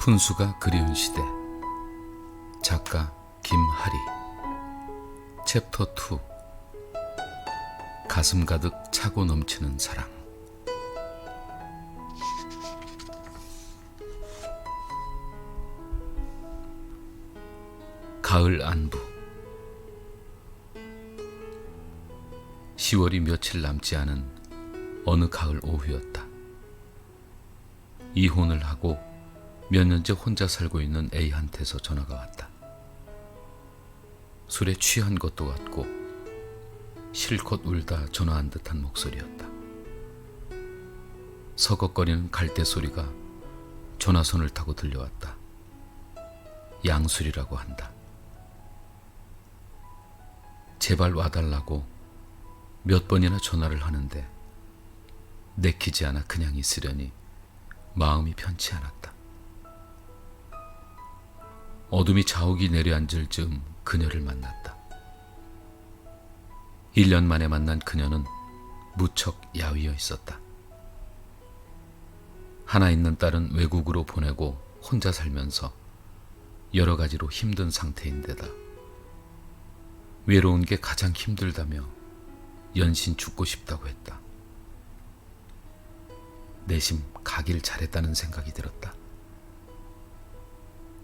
푼수가 그리운 시대. 작가 김하리. 챕터 2. 가슴 가득 차고 넘치는 사랑. 가을 안부. 10월이 며칠 남지 않은 어느 가을 오후였다. 이혼을 하고 몇 년째 혼자 살고 있는 A한테서 전화가 왔다. 술에 취한 것도 같고 실컷 울다 전화한 듯한 목소리였다. 서걱거리는 갈대 소리가 전화선을 타고 들려왔다. 양술이라고 한다. 제발 와달라고 몇 번이나 전화를 하는데 내키지 않아 그냥 있으려니 마음이 편치 않았다. 어둠이 자욱이 내려앉을 즈음 그녀를 만났다. 1년 만에 만난 그녀는 무척 야위어 있었다. 하나 있는 딸은 외국으로 보내고 혼자 살면서 여러 가지로 힘든 상태인데다 외로운 게 가장 힘들다며 연신 죽고 싶다고 했다. 내심 가길 잘했다는 생각이 들었다.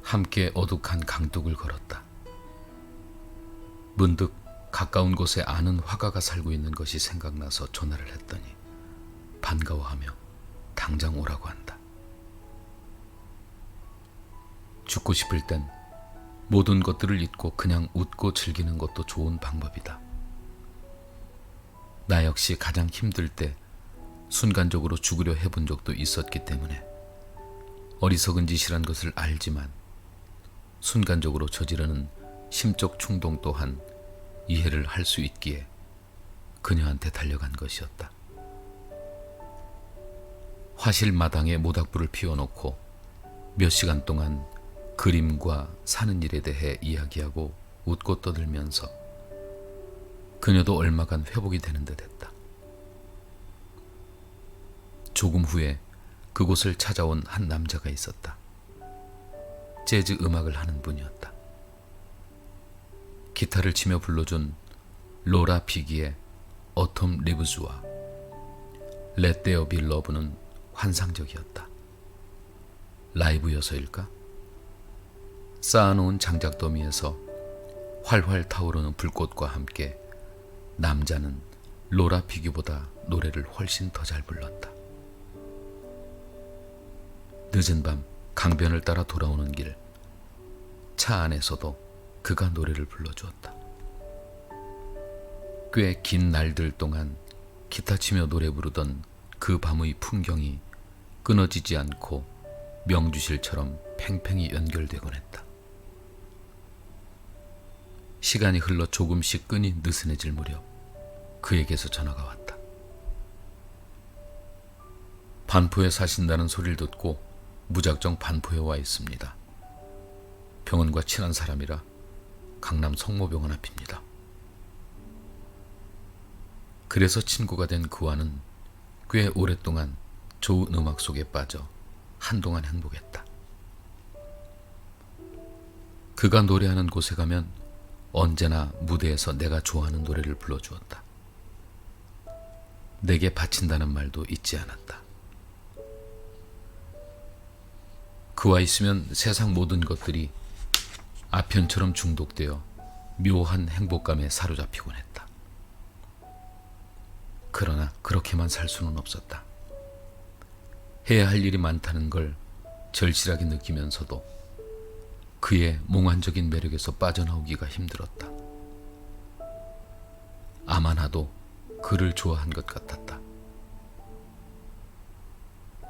함께 어둑한 강둑을 걸었다. 문득 가까운 곳에 아는 화가가 살고 있는 것이 생각나서 전화를 했더니 반가워하며 당장 오라고 한다. 죽고 싶을 땐 모든 것들을 잊고 그냥 웃고 즐기는 것도 좋은 방법이다. 나 역시 가장 힘들 때 순간적으로 죽으려 해본 적도 있었기 때문에 어리석은 짓이란 것을 알지만 순간적으로 저지르는 심적 충동 또한 이해를 할 수 있기에 그녀한테 달려간 것이었다. 화실마당에 모닥불을 피워놓고 몇 시간 동안 그림과 사는 일에 대해 이야기하고 웃고 떠들면서 그녀도 얼마간 회복이 되는 듯 했다. 조금 후에 그곳을 찾아온 한 남자가 있었다. 재즈 음악을 하는 분이었다. 기타를 치며 불러준 로라 피기의 어텀 리브즈와 Let There Be Love는 환상적이었다. 라이브여서일까? 쌓아놓은 장작 더미에서 활활 타오르는 불꽃과 함께 남자는 로라 피기보다 노래를 훨씬 더 잘 불렀다. 늦은 밤 강변을 따라 돌아오는 길, 차 안에서도 그가 노래를 불러주었다. 꽤 긴 날들 동안 기타 치며 노래 부르던 그 밤의 풍경이 끊어지지 않고 명주실처럼 팽팽히 연결되곤 했다. 시간이 흘러 조금씩 끈이 느슨해질 무렵 그에게서 전화가 왔다. 반포에 사신다는 소리를 듣고 무작정 반포에 와 있습니다. 병원과 친한 사람이라 강남 성모병원 앞입니다. 그래서 친구가 된 그와는 꽤 오랫동안 좋은 음악 속에 빠져 한동안 행복했다. 그가 노래하는 곳에 가면 언제나 무대에서 내가 좋아하는 노래를 불러주었다. 내게 바친다는 말도 잊지 않았다. 그와 있으면 세상 모든 것들이 아편처럼 중독되어 묘한 행복감에 사로잡히곤 했다. 그러나 그렇게만 살 수는 없었다. 해야 할 일이 많다는 걸 절실하게 느끼면서도 그의 몽환적인 매력에서 빠져나오기가 힘들었다. 아마나도 그를 좋아한 것 같았다.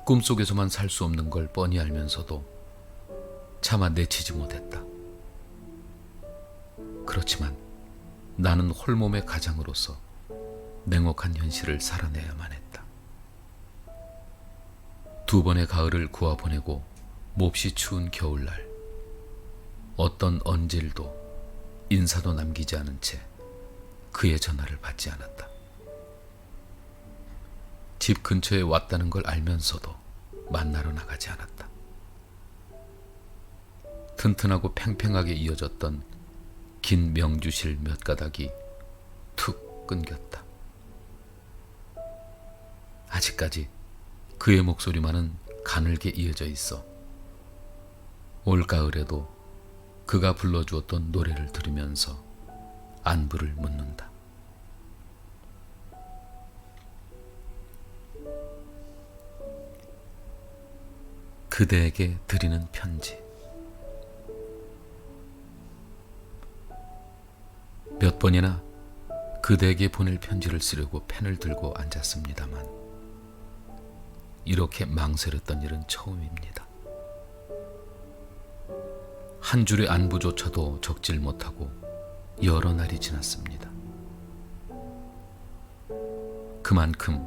꿈속에서만 살 수 없는 걸 뻔히 알면서도 차마 내치지 못했다. 그렇지만 나는 홀몸의 가장으로서 냉혹한 현실을 살아내야만 했다. 2번의 가을을 구아 보내고 몹시 추운 겨울날, 어떤 언질도 인사도 남기지 않은 채 그의 전화를 받지 않았다. 집 근처에 왔다는 걸 알면서도 만나러 나가지 않았다. 튼튼하고 팽팽하게 이어졌던 긴 명주실 몇 가닥이 툭 끊겼다. 아직까지 그의 목소리만은 가늘게 이어져 있어 올가을에도 그가 불러주었던 노래를 들으면서 안부를 묻는다. 그대에게 드리는 편지. 몇 번이나 그대에게 보낼 편지를 쓰려고 펜을 들고 앉았습니다만 이렇게 망설였던 일은 처음입니다. 한 줄의 안부조차도 적질 못하고 여러 날이 지났습니다. 그만큼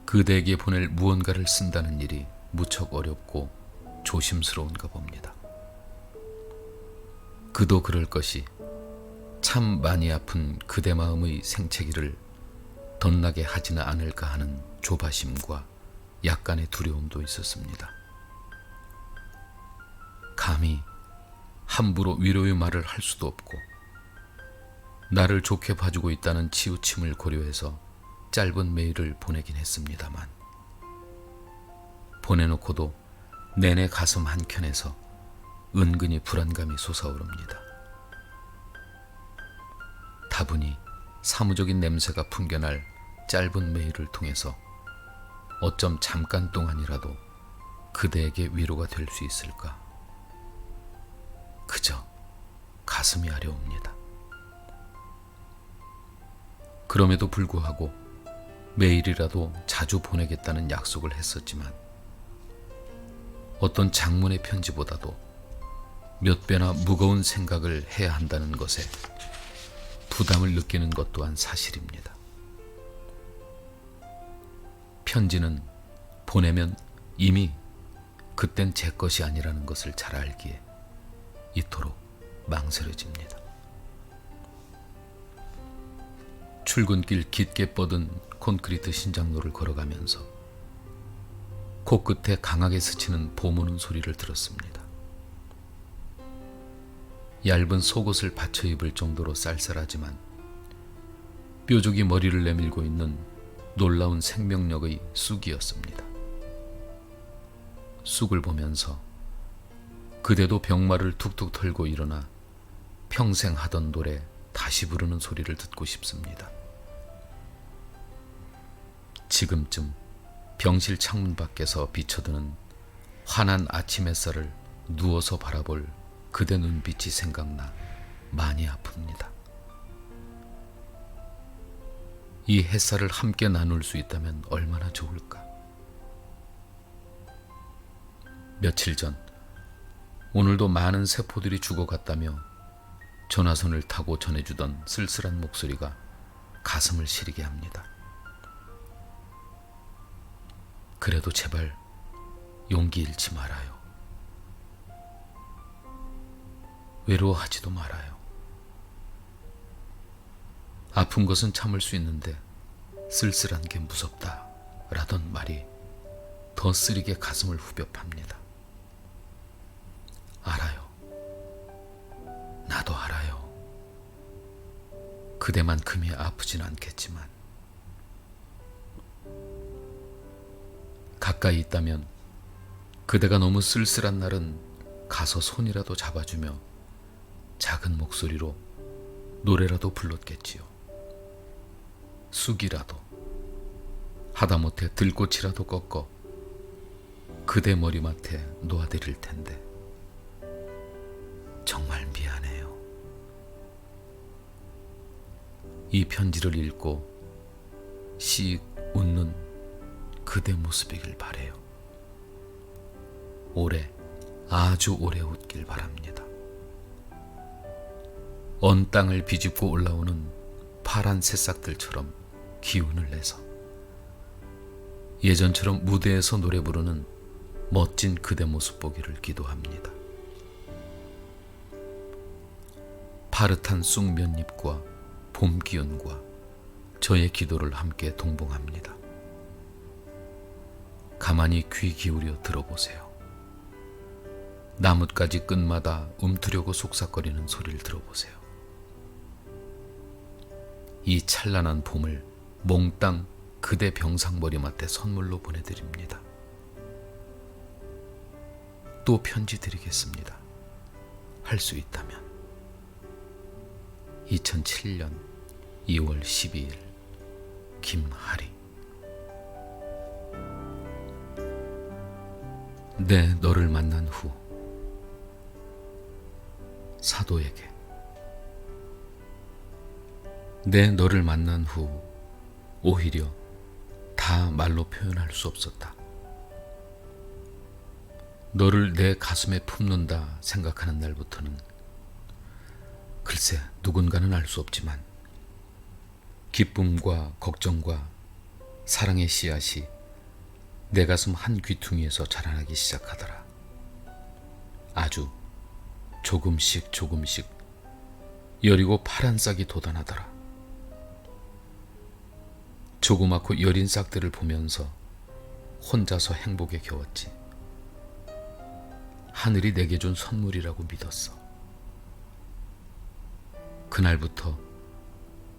그대에게 보낼 무언가를 쓴다는 일이 무척 어렵고 조심스러운가 봅니다. 그도 그럴 것이 참 많이 아픈 그대 마음의 생채기를 덧나게 하지는 않을까 하는 조바심과 약간의 두려움도 있었습니다. 감히 함부로 위로의 말을 할 수도 없고 나를 좋게 봐주고 있다는 치우침을 고려해서 짧은 메일을 보내긴 했습니다만 보내놓고도 내내 가슴 한켠에서 은근히 불안감이 솟아오릅니다. 다분히 사무적인 냄새가 풍겨날 짧은 메일을 통해서 어쩜 잠깐 동안이라도 그대에게 위로가 될 수 있을까? 그저 가슴이 아려옵니다. 그럼에도 불구하고 메일이라도 자주 보내겠다는 약속을 했었지만 어떤 장문의 편지보다도 몇 배나 무거운 생각을 해야 한다는 것에 부담을 느끼는 것 또한 사실입니다. 편지는 보내면 이미 그땐 제 것이 아니라는 것을 잘 알기에 이토록 망설여집니다. 출근길 깊게 뻗은 콘크리트 신장로를 걸어가면서 코끝에 강하게 스치는 봄 오는 소리를 들었습니다. 얇은 속옷을 받쳐 입을 정도로 쌀쌀하지만 뾰족이 머리를 내밀고 있는 놀라운 생명력의 쑥이었습니다. 쑥을 보면서 그대도 병마를 툭툭 털고 일어나 평생 하던 노래 다시 부르는 소리를 듣고 싶습니다. 지금쯤 병실 창문 밖에서 비쳐드는 환한 아침 햇살을 누워서 바라볼 그대 눈빛이 생각나 많이 아픕니다. 이 햇살을 함께 나눌 수 있다면 얼마나 좋을까. 며칠 전 오늘도 많은 세포들이 죽어갔다며 전화선을 타고 전해주던 쓸쓸한 목소리가 가슴을 시리게 합니다. 그래도 제발 용기 잃지 말아요. 외로워하지도 말아요. 아픈 것은 참을 수 있는데 쓸쓸한 게 무섭다 라던 말이 더 쓰리게 가슴을 후벼 팝니다. 알아요. 나도 알아요. 그대만큼이 아프진 않겠지만 가까이 있다면 그대가 너무 쓸쓸한 날은 가서 손이라도 잡아주며 작은 목소리로 노래라도 불렀겠지요. 쑥이라도 하다못해 들꽃이라도 꺾어 그대 머리맡에 놓아드릴 텐데 정말 미안해요. 이 편지를 읽고 씩 웃는 그대 모습이길 바래요. 오래, 아주 오래 웃길 바랍니다. 언 땅을 비집고 올라오는 파란 새싹들처럼 기운을 내서 예전처럼 무대에서 노래 부르는 멋진 그대 모습 보기를 기도합니다. 파릇한 쑥 몇잎과 봄 기운과 저의 기도를 함께 동봉합니다. 가만히 귀 기울여 들어보세요. 나뭇가지 끝마다 움트려고 속삭거리는 소리를 들어보세요. 이 찬란한 봄을 몽땅 그대 병상머리맡에 선물로 보내드립니다. 또 편지 드리겠습니다. 할 수 있다면. 2007년 2월 12일 김하리. 내 너를 만난 후 사도에게. 내 너를 만난 후 오히려 다 말로 표현할 수 없었다. 너를 내 가슴에 품는다 생각하는 날부터는 글쎄 누군가는 알 수 없지만 기쁨과 걱정과 사랑의 씨앗이 내 가슴 한 귀퉁이에서 자라나기 시작하더라. 아주 조금씩 조금씩 여리고 파란 싹이 돋아나더라. 조그맣고 여린 싹들을 보면서 혼자서 행복에 겨웠지. 하늘이 내게 준 선물이라고 믿었어. 그날부터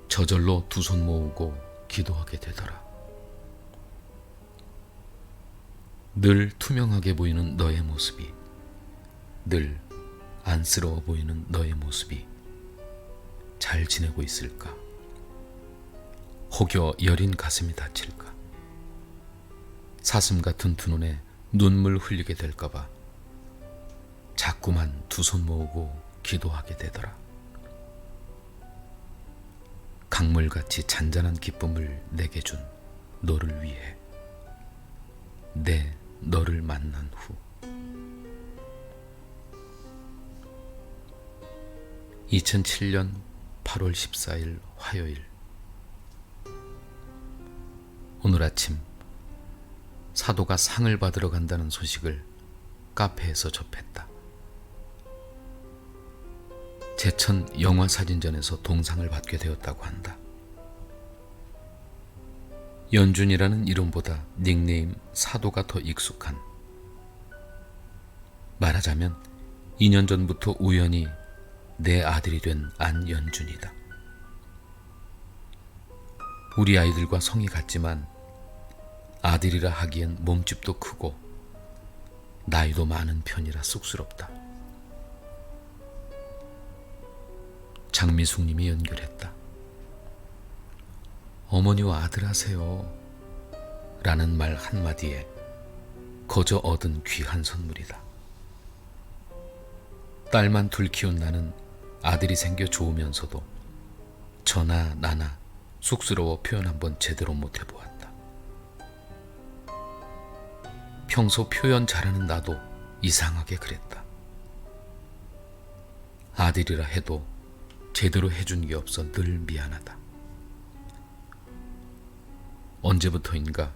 저절로 두 손 모으고 기도하게 되더라. 늘 투명하게 보이는 너의 모습이, 늘 안쓰러워 보이는 너의 모습이 잘 지내고 있을까? 혹여 여린 가슴이 다칠까? 사슴 같은 두 눈에 눈물 흘리게 될까봐 자꾸만 두 손 모으고 기도하게 되더라. 강물같이 잔잔한 기쁨을 내게 준 너를 위해. 내 너를 만난 후. 2007년 8월 14일 화요일. 오늘 아침 사도가 상을 받으러 간다는 소식을 카페에서 접했다. 제천 영화사진전에서 동상을 받게 되었다고 한다. 연준이라는 이름보다 닉네임 사도가 더 익숙한, 말하자면 2년 전부터 우연히 내 아들이 된 안연준이다. 우리 아이들과 성이 같지만 아들이라 하기엔 몸집도 크고 나이도 많은 편이라 쑥스럽다. 장미숙님이 연결했다. 어머니와 아들 하세요 라는 말 한마디에 거저 얻은 귀한 선물이다. 딸만 둘 키운 나는 아들이 생겨 좋으면서도 저나 나나 쑥스러워 표현 한번 제대로 못 해보았다. 평소 표현 잘하는 나도 이상하게 그랬다. 아들이라 해도 제대로 해준 게 없어 늘 미안하다. 언제부터인가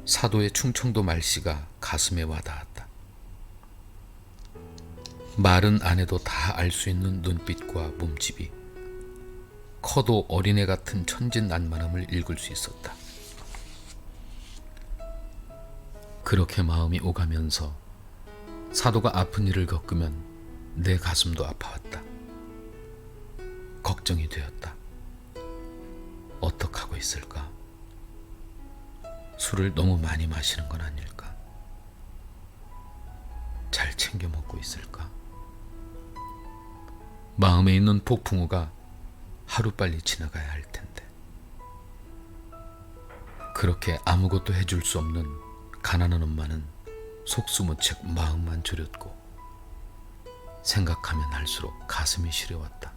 사도의 충청도 말씨가 가슴에 와닿았다. 말은 안 해도 다 알 수 있는 눈빛과 몸집이 커도 어린애 같은 천진난만함을 읽을 수 있었다. 그렇게 마음이 오가면서 사도가 아픈 일을 겪으면 내 가슴도 아파왔다. 걱정이 되었다. 어떡하고 있을까? 술을 너무 많이 마시는 건 아닐까? 잘 챙겨 먹고 있을까? 마음에 있는 폭풍우가 하루빨리 지나가야 할 텐데. 그렇게 아무것도 해줄 수 없는 가난한 엄마는 속수무책 마음만 졸였고 생각하면 할수록 가슴이 시려왔다.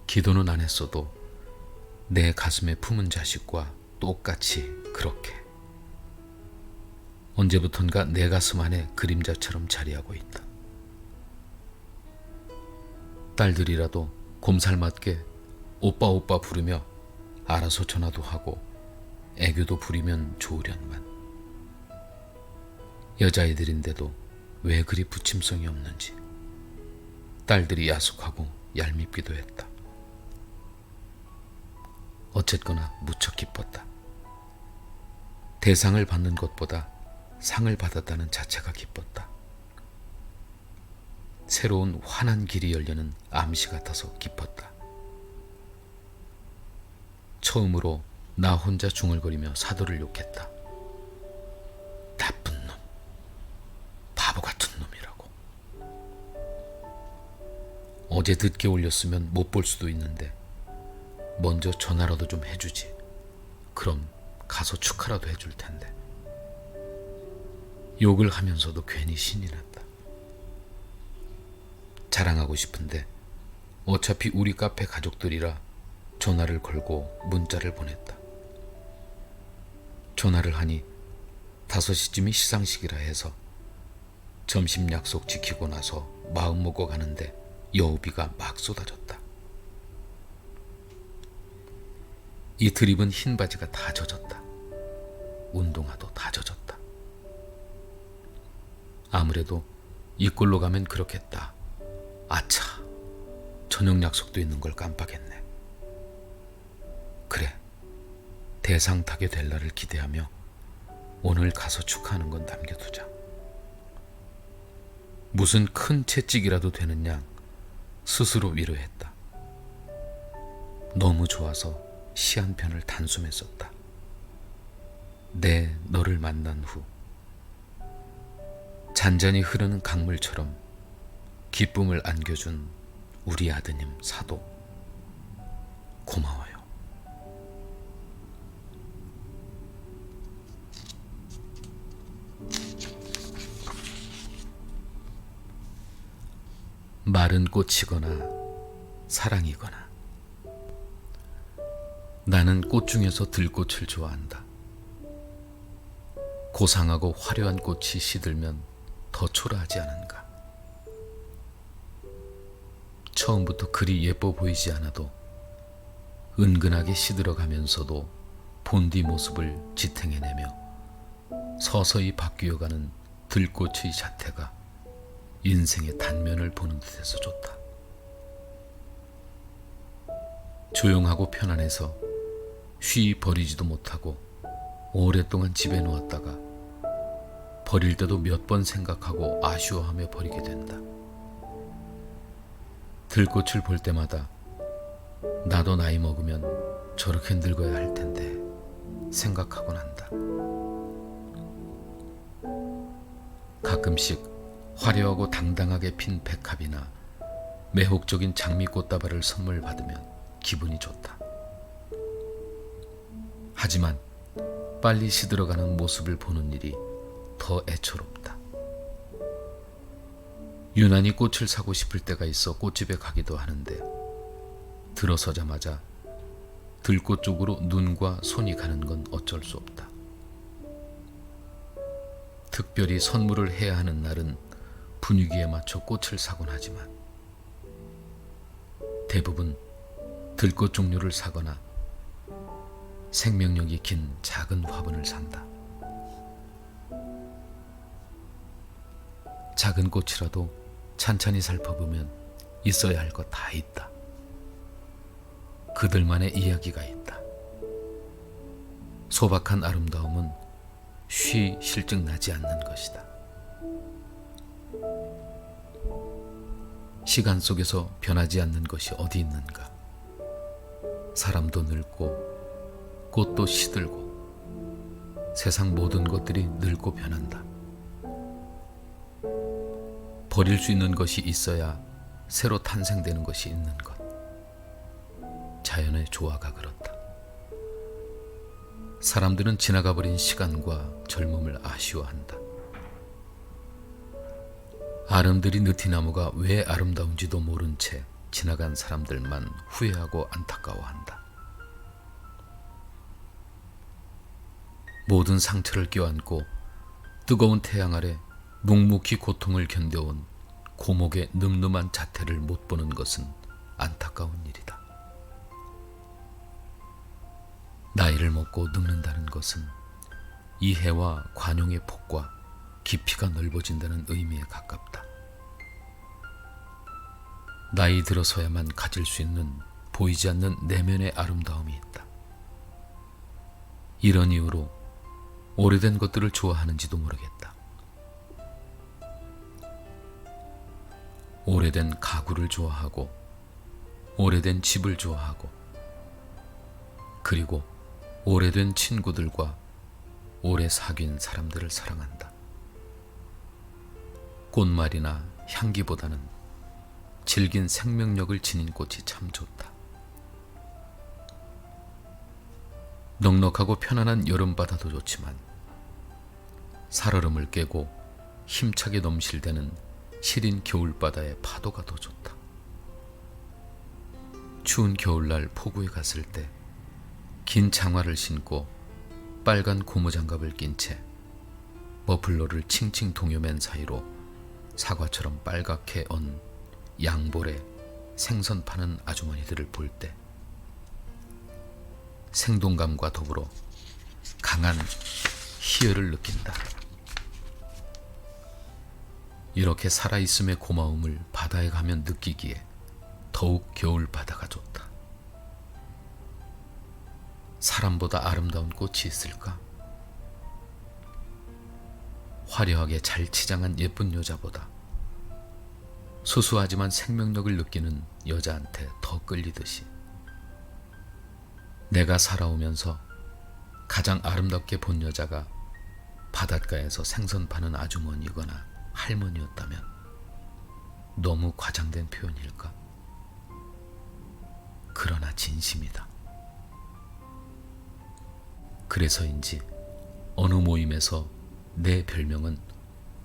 기도는 안 했어도 내 가슴에 품은 자식과 똑같이 그렇게 언제부턴가 내 가슴 안에 그림자처럼 자리하고 있다. 딸들이라도 곰살맞게 오빠 오빠 부르며 알아서 전화도 하고 애교도 부리면 좋으련만 여자애들인데도 왜 그리 부침성이 없는지 딸들이 야속하고 얄밉기도 했다. 어쨌거나 무척 기뻤다. 대상을 받는 것보다 상을 받았다는 자체가 기뻤다. 새로운 환한 길이 열리는 암시 같아서 기뻤다. 처음으로 나 혼자 중얼거리며 사도를 욕했다. 나쁜 놈, 바보 같은 놈이라고. 어제 늦게 올렸으면 못 볼 수도 있는데 먼저 전화라도 좀 해주지. 그럼 가서 축하라도 해줄 텐데. 욕을 하면서도 괜히 신이 났다. 자랑하고 싶은데 어차피 우리 카페 가족들이라 전화를 걸고 문자를 보냈다. 전화를 하니 5시쯤이 시상식이라 해서 점심 약속 지키고 나서 마음 먹고 가는데 여우비가 막 쏟아졌다. 이틀 입은 흰 바지가 다 젖었다. 운동화도 다 젖었다. 아무래도 이 꼴로 가면 그렇겠다. 아차, 저녁 약속도 있는 걸 깜빡했네. 그래, 대상 타게 될 날을 기대하며 오늘 가서 축하하는 건 남겨두자. 무슨 큰 채찍이라도 되는 양 스스로 위로했다. 너무 좋아서 시 한 편을 단숨에 썼다. 내 너를 만난 후 잔잔히 흐르는 강물처럼 기쁨을 안겨준 우리 아드님 사도, 고마워요. 마른 꽃이거나 사랑이거나. 나는 꽃 중에서 들꽃을 좋아한다. 고상하고 화려한 꽃이 시들면 더 초라하지 않은가. 처음부터 그리 예뻐 보이지 않아도 은근하게 시들어가면서도 본디 모습을 지탱해내며 서서히 바뀌어가는 들꽃의 자태가 인생의 단면을 보는 듯해서 좋다. 조용하고 편안해서 쉬 버리지도 못하고 오랫동안 집에 놓았다가 버릴 때도 몇 번 생각하고 아쉬워하며 버리게 된다. 들꽃을 볼 때마다 나도 나이 먹으면 저렇게 늙어야 할 텐데 생각하곤 한다. 가끔씩 화려하고 당당하게 핀 백합이나 매혹적인 장미꽃다발을 선물 받으면 기분이 좋다. 하지만 빨리 시들어가는 모습을 보는 일이 더 애처롭다. 유난히 꽃을 사고 싶을 때가 있어 꽃집에 가기도 하는데 들어서자마자 들꽃 쪽으로 눈과 손이 가는 건 어쩔 수 없다. 특별히 선물을 해야 하는 날은 분위기에 맞춰 꽃을 사곤 하지만 대부분 들꽃 종류를 사거나 생명력이 긴 작은 화분을 산다. 작은 꽃이라도 찬찬히 살펴보면 있어야 할 것 다 있다. 그들만의 이야기가 있다. 소박한 아름다움은 쉬 실증 나지 않는 것이다. 시간 속에서 변하지 않는 것이 어디 있는가. 사람도 늙고 꽃도 시들고 세상 모든 것들이 늙고 변한다. 버릴 수 있는 것이 있어야 새로 탄생되는 것이 있는 것. 자연의 조화가 그렇다. 사람들은 지나가버린 시간과 젊음을 아쉬워한다. 아름드리 느티나무가 왜 아름다운지도 모른 채 지나간 사람들만 후회하고 안타까워한다. 모든 상처를 껴안고 뜨거운 태양 아래 묵묵히 고통을 견뎌온 고목의 늠름한 자태를 못 보는 것은 안타까운 일이다. 나이를 먹고 늙는다는 것은 이해와 관용의 폭과 깊이가 넓어진다는 의미에 가깝다. 나이 들어서야만 가질 수 있는 보이지 않는 내면의 아름다움이 있다. 이런 이유로 오래된 것들을 좋아하는지도 모르겠다. 오래된 가구를 좋아하고 오래된 집을 좋아하고 그리고 오래된 친구들과 오래 사귄 사람들을 사랑한다. 꽃말이나 향기보다는 질긴 생명력을 지닌 꽃이 참 좋다. 넉넉하고 편안한 여름바다도 좋지만 살얼음을 깨고 힘차게 넘실대는 시린 겨울바다의 파도가 더 좋다. 추운 겨울날 포구에 갔을 때 긴 장화를 신고 빨간 고무장갑을 낀 채 머플러를 칭칭 동여맨 사이로 사과처럼 빨갛게 언 양볼에 생선 파는 아주머니들을 볼 때 생동감과 더불어 강한 희열을 느낀다. 이렇게 살아있음의 고마움을 바다에 가면 느끼기에 더욱 겨울 바다가 좋다. 사람보다 아름다운 꽃이 있을까? 화려하게 잘 치장한 예쁜 여자보다 소소하지만 생명력을 느끼는 여자한테 더 끌리듯이 내가 살아오면서 가장 아름답게 본 여자가 바닷가에서 생선 파는 아주머니거나 할머니였다면 너무 과장된 표현일까? 그러나 진심이다. 그래서인지 어느 모임에서 내 별명은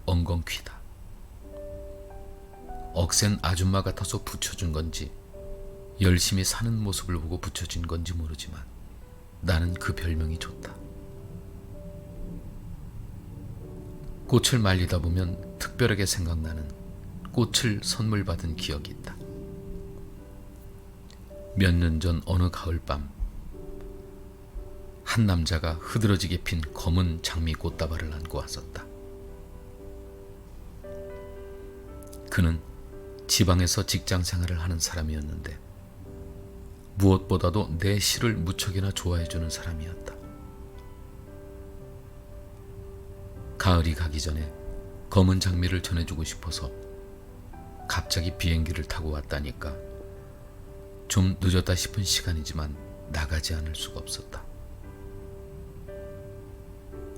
엉겅퀴다. 억센 아줌마 같아서 붙여준 건지 열심히 사는 모습을 보고 붙여진 건지 모르지만 나는 그 별명이 좋다. 꽃을 말리다 보면 특별하게 생각나는 꽃을 선물 받은 기억이 있다. 몇 년 전 어느 가을밤 한 남자가 흐드러지게 핀 검은 장미 꽃다발을 안고 왔었다. 그는 지방에서 직장 생활을 하는 사람이었는데 무엇보다도 내 시를 무척이나 좋아해주는 사람이었다. 가을이 가기 전에 검은 장미를 전해주고 싶어서 갑자기 비행기를 타고 왔다니까 좀 늦었다 싶은 시간이지만 나가지 않을 수가 없었다.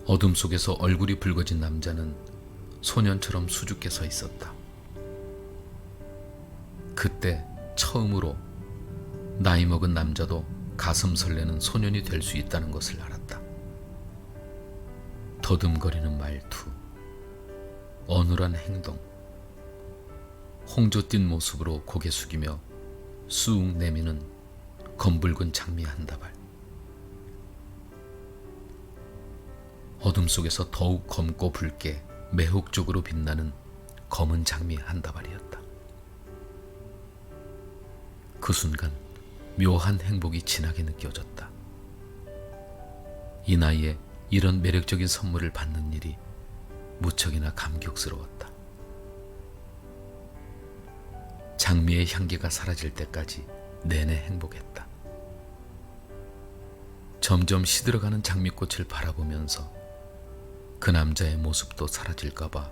어둠 속에서 얼굴이 붉어진 남자는 소년처럼 수줍게 서 있었다. 그때 처음으로 나이 먹은 남자도 가슴 설레는 소년이 될 수 있다는 것을 알았다. 더듬거리는 말투, 어눌한 행동, 홍조 띈 모습으로 고개 숙이며 쑥 내미는 검붉은 장미 한 다발. 어둠 속에서 더욱 검고 붉게 매혹적으로 빛나는 검은 장미 한 다발이었다. 그 순간 묘한 행복이 진하게 느껴졌다. 이 나이에 이런 매력적인 선물을 받는 일이 무척이나 감격스러웠다. 장미의 향기가 사라질 때까지 내내 행복했다. 점점 시들어가는 장미꽃을 바라보면서 그 남자의 모습도 사라질까봐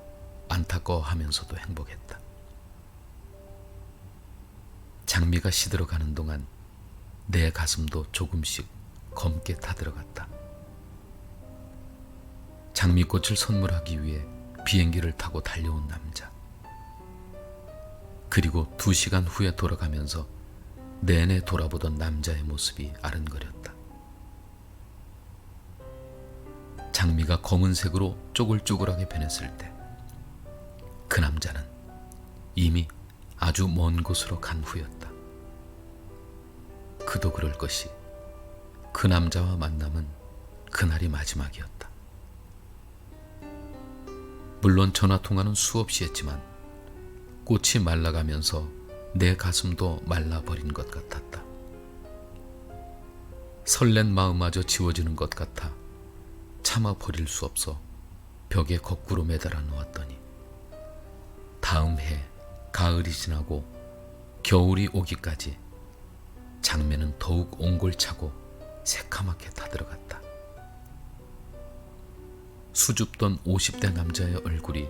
안타까워하면서도 행복했다. 장미가 시들어가는 동안 내 가슴도 조금씩 검게 타들어갔다. 장미꽃을 선물하기 위해 비행기를 타고 달려온 남자. 그리고 2시간 후에 돌아가면서 내내 돌아보던 남자의 모습이 아른거렸다. 장미가 검은색으로 쪼글쪼글하게 변했을 때 그 남자는 이미 아주 먼 곳으로 간 후였다. 그도 그럴 것이 그 남자와 만남은 그날이 마지막이었다. 물론 전화통화는 수없이 했지만 꽃이 말라가면서 내 가슴도 말라버린 것 같았다. 설렌 마음마저 지워지는 것 같아 참아 버릴 수 없어 벽에 거꾸로 매달아 놓았더니 다음 해 가을이 지나고 겨울이 오기까지 장미는 더욱 옹골차고 새카맣게 타들어갔다. 수줍던 50대 남자의 얼굴이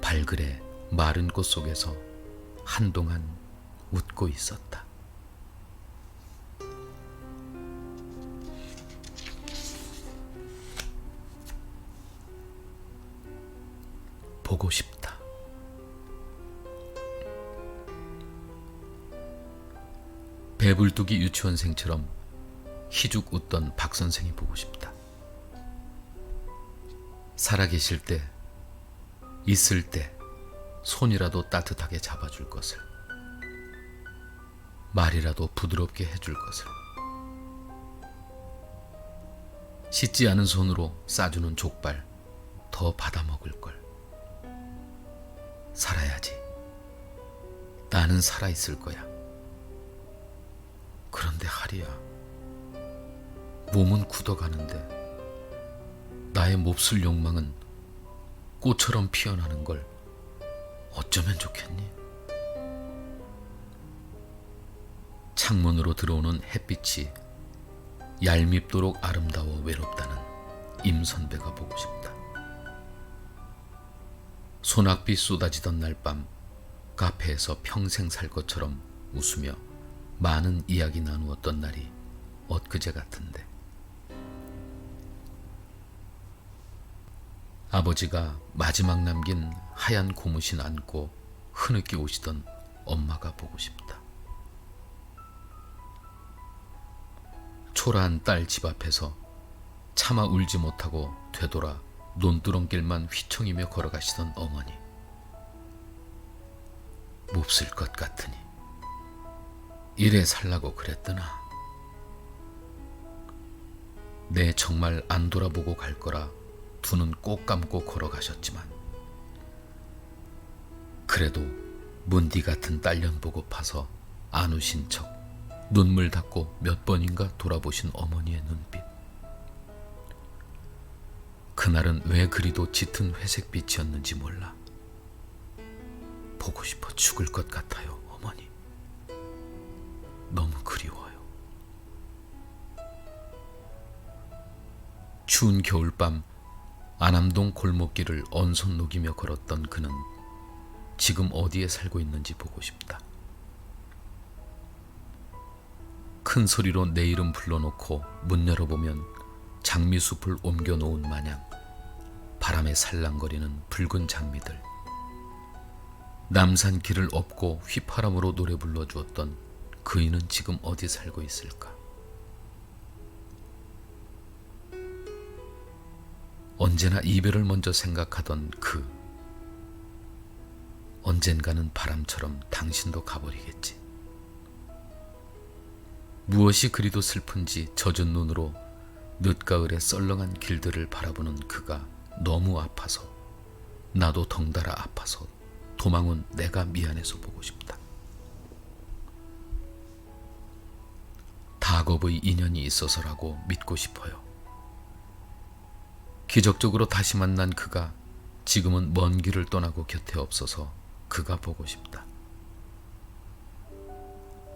발그레 마른 꽃 속에서 한동안 웃고 있었다. 보고 싶다. 배불뚝이 유치원생처럼 희죽 웃던 박 선생이 보고 싶다. 살아계실 때, 있을 때 손이라도 따뜻하게 잡아줄 것을, 말이라도 부드럽게 해줄 것을, 씻지 않은 손으로 싸주는 족발 더 받아먹을 걸. 살아야지. 나는 살아있을 거야. 그런데 하리야, 몸은 굳어가는데 나의 몹쓸 욕망은 꽃처럼 피어나는 걸 어쩌면 좋겠니? 창문으로 들어오는 햇빛이 얄밉도록 아름다워 외롭다는 임 선배가 보고 싶다. 소낙비 쏟아지던 날 밤 카페에서 평생 살 것처럼 웃으며 많은 이야기 나누었던 날이 엊그제 같은데, 아버지가 마지막 남긴 하얀 고무신 안고 흐느끼 오시던 엄마가 보고 싶다. 초라한 딸 집 앞에서 차마 울지 못하고 되돌아 논두렁길만 휘청이며 걸어가시던 어머니. 몹쓸 것 같으니 이래 살라고 그랬더나. 내 정말 안 돌아보고 갈 거라 두 눈 꼭 감고 걸어가셨지만, 그래도 문디 같은 딸년 보고파서 안 우신 척 눈물 닦고 몇 번인가 돌아보신 어머니의 눈빛. 그날은 왜 그리도 짙은 회색빛이었는지 몰라. 보고 싶어 죽을 것 같아요, 어머니. 너무 그리워요. 추운 겨울밤 안암동 골목길을 언손 녹이며 걸었던 그는 지금 어디에 살고 있는지 보고 싶다. 큰 소리로 내 이름 불러놓고 문 열어보면 장미숲을 옮겨놓은 마냥 바람에 살랑거리는 붉은 장미들, 남산 길을 업고 휘파람으로 노래 불러주었던 그이는 지금 어디 살고 있을까? 언제나 이별을 먼저 생각하던 그, 언젠가는 바람처럼 당신도 가버리겠지. 무엇이 그리도 슬픈지 젖은 눈으로 늦가을의 썰렁한 길들을 바라보는 그가 너무 아파서, 나도 덩달아 아파서 도망온 내가 미안해서 보고 싶다. 다겁의 인연이 있어서라고 믿고 싶어요. 기적적으로 다시 만난 그가 지금은 먼 길을 떠나고 곁에 없어서 그가 보고 싶다.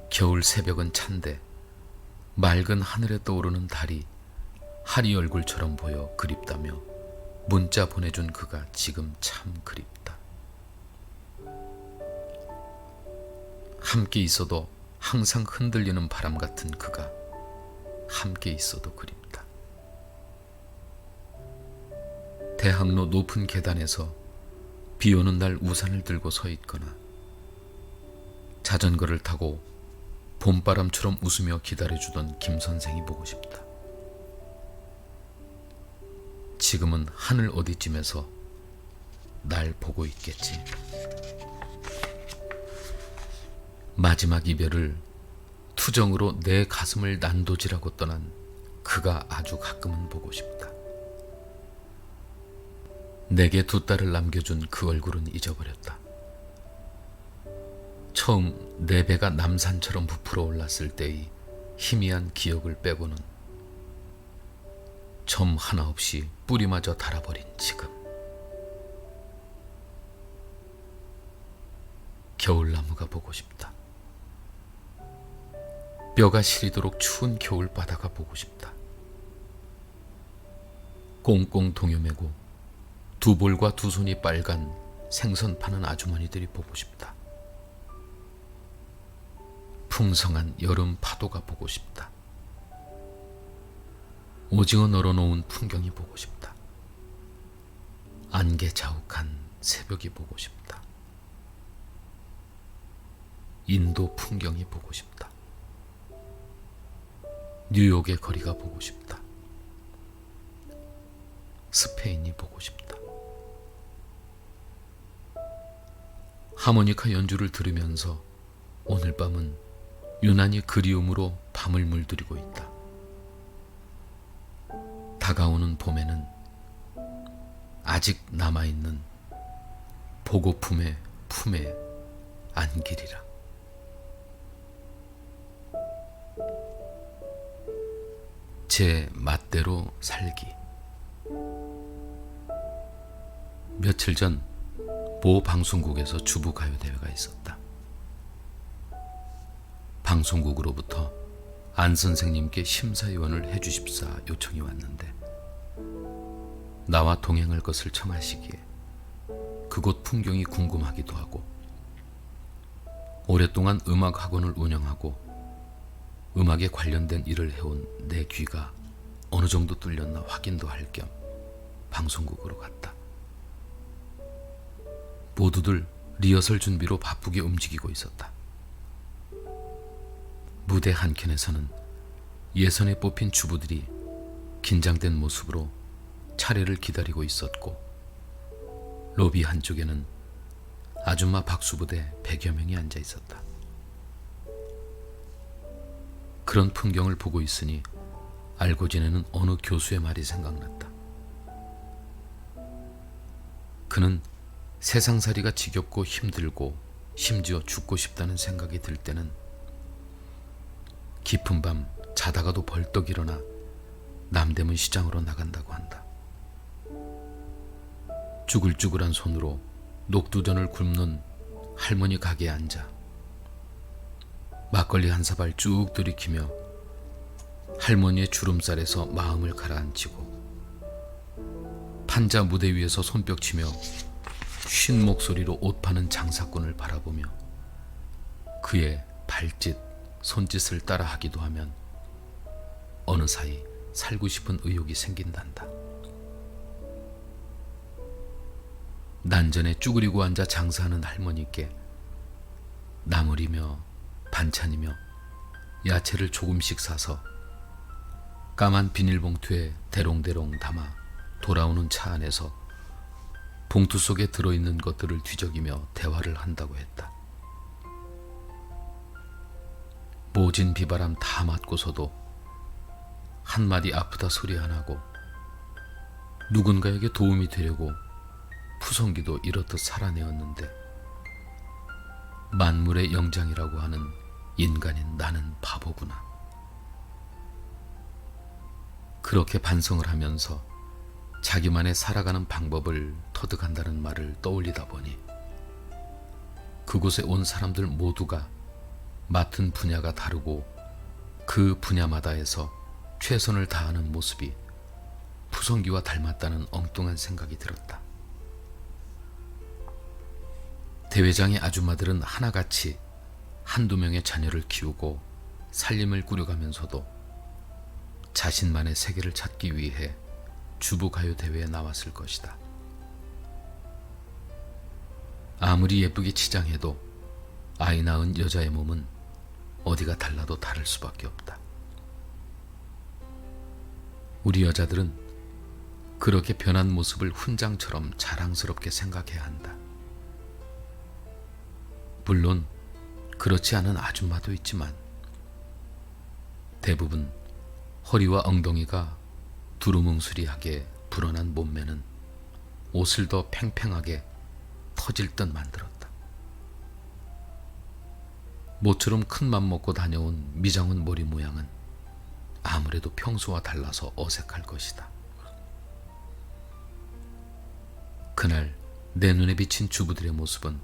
겨울 새벽은 찬데 맑은 하늘에 떠오르는 달이 하리 얼굴처럼 보여 그립다며 문자 보내준 그가 지금 참 그립다. 함께 있어도 항상 흔들리는 바람 같은 그가 함께 있어도 그립다. 대학로 높은 계단에서 비 오는 날 우산을 들고 서 있거나 자전거를 타고 봄바람처럼 웃으며 기다려주던 김 선생이 보고 싶다. 지금은 하늘 어디쯤에서 날 보고 있겠지. 마지막 이별을 투정으로 내 가슴을 난도질하고 떠난 그가 아주 가끔은 보고 싶다. 내게 두 딸을 남겨준 그 얼굴은 잊어버렸다. 처음 내 배가 남산처럼 부풀어 올랐을 때의 희미한 기억을 빼고는 점 하나 없이 뿌리마저 닳아버린 지금. 겨울나무가 보고 싶다. 뼈가 시리도록 추운 겨울바다가 보고 싶다. 꽁꽁 동요매고 두 볼과 두 손이 빨간 생선 파는 아주머니들이 보고 싶다. 풍성한 여름 파도가 보고 싶다. 오징어 널어놓은 풍경이 보고 싶다. 안개 자욱한 새벽이 보고 싶다. 인도 풍경이 보고 싶다. 뉴욕의 거리가 보고 싶다. 스페인이 보고 싶다. 하모니카 연주를 들으면서 오늘 밤은 유난히 그리움으로 밤을 물들이고 있다. 다가오는 봄에는 아직 남아있는 보고품의 품에 안기리라. 제 맛대로 살기. 며칠 전 모 방송국에서 주부가요대회가 있었다. 방송국으로부터 안 선생님께 심사위원을 해주십사 요청이 왔는데 나와 동행할 것을 청하시기에 그곳 풍경이 궁금하기도 하고 오랫동안 음악학원을 운영하고 음악에 관련된 일을 해온 내 귀가 어느 정도 뚫렸나 확인도 할 겸 방송국으로 갔다. 모두들 리허설 준비로 바쁘게 움직이고 있었다. 무대 한켠에서는 예선에 뽑힌 주부들이 긴장된 모습으로 차례를 기다리고 있었고 로비 한쪽에는 아줌마 박수부대 100여 명이 앉아 있었다. 그런 풍경을 보고 있으니 알고 지내는 어느 교수의 말이 생각났다. 그는 세상살이가 지겹고 힘들고 심지어 죽고 싶다는 생각이 들 때는 깊은 밤 자다가도 벌떡 일어나 남대문 시장으로 나간다고 한다. 쭈글쭈글한 손으로 녹두전을 굽는 할머니 가게에 앉아 막걸리 한 사발 쭉 들이키며 할머니의 주름살에서 마음을 가라앉히고 판자 무대 위에서 손뼉치며 쉰 목소리로 옷 파는 장사꾼을 바라보며 그의 발짓, 손짓을 따라하기도 하면 어느 사이 살고 싶은 의욕이 생긴단다. 난전에 쭈그리고 앉아 장사하는 할머니께 나물이며 반찬이며 야채를 조금씩 사서 까만 비닐봉투에 대롱대롱 담아 돌아오는 차 안에서 봉투 속에 들어있는 것들을 뒤적이며 대화를 한다고 했다. 모진 비바람 다 맞고서도 한마디 아프다 소리 안 하고 누군가에게 도움이 되려고 푸성기도 이렇듯 살아내었는데 만물의 영장이라고 하는 인간인 나는 바보구나. 그렇게 반성을 하면서 자기만의 살아가는 방법을 터득한다는 말을 떠올리다 보니 그곳에 온 사람들 모두가 맡은 분야가 다르고 그 분야마다에서 최선을 다하는 모습이 푸성기와 닮았다는 엉뚱한 생각이 들었다. 대회장의 아줌마들은 하나같이 한두 명의 자녀를 키우고 살림을 꾸려가면서도 자신만의 세계를 찾기 위해 주부가요대회에 나왔을 것이다. 아무리 예쁘게 치장해도 아이 낳은 여자의 몸은 어디가 달라도 다를 수밖에 없다. 우리 여자들은 그렇게 변한 모습을 훈장처럼 자랑스럽게 생각해야 한다. 물론 그렇지 않은 아줌마도 있지만 대부분 허리와 엉덩이가 두루뭉술이하게 불어난 몸매는 옷을 더 팽팽하게 터질 듯 만들었다. 모처럼 큰 맘 먹고 다녀온 미장원 머리 모양은 아무래도 평소와 달라서 어색할 것이다. 그날 내 눈에 비친 주부들의 모습은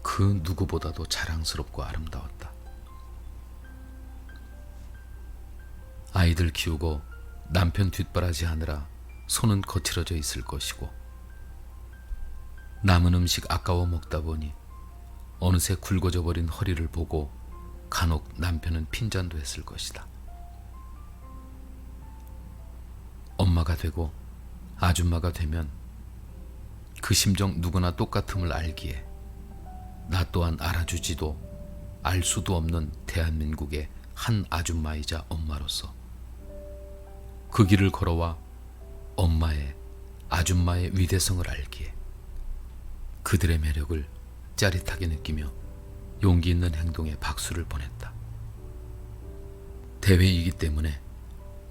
그 누구보다도 자랑스럽고 아름다웠다. 아이들 키우고 남편 뒷바라지 하느라 손은 거칠어져 있을 것이고 남은 음식 아까워 먹다 보니 어느새 굵어져 버린 허리를 보고 간혹 남편은 핀잔도 했을 것이다. 엄마가 되고 아줌마가 되면 그 심정 누구나 똑같음을 알기에 나 또한 알아주지도 알 수도 없는 대한민국의 한 아줌마이자 엄마로서 그 길을 걸어와 엄마의 아줌마의 위대성을 알기에 그들의 매력을 짜릿하게 느끼며 용기 있는 행동에 박수를 보냈다. 대회이기 때문에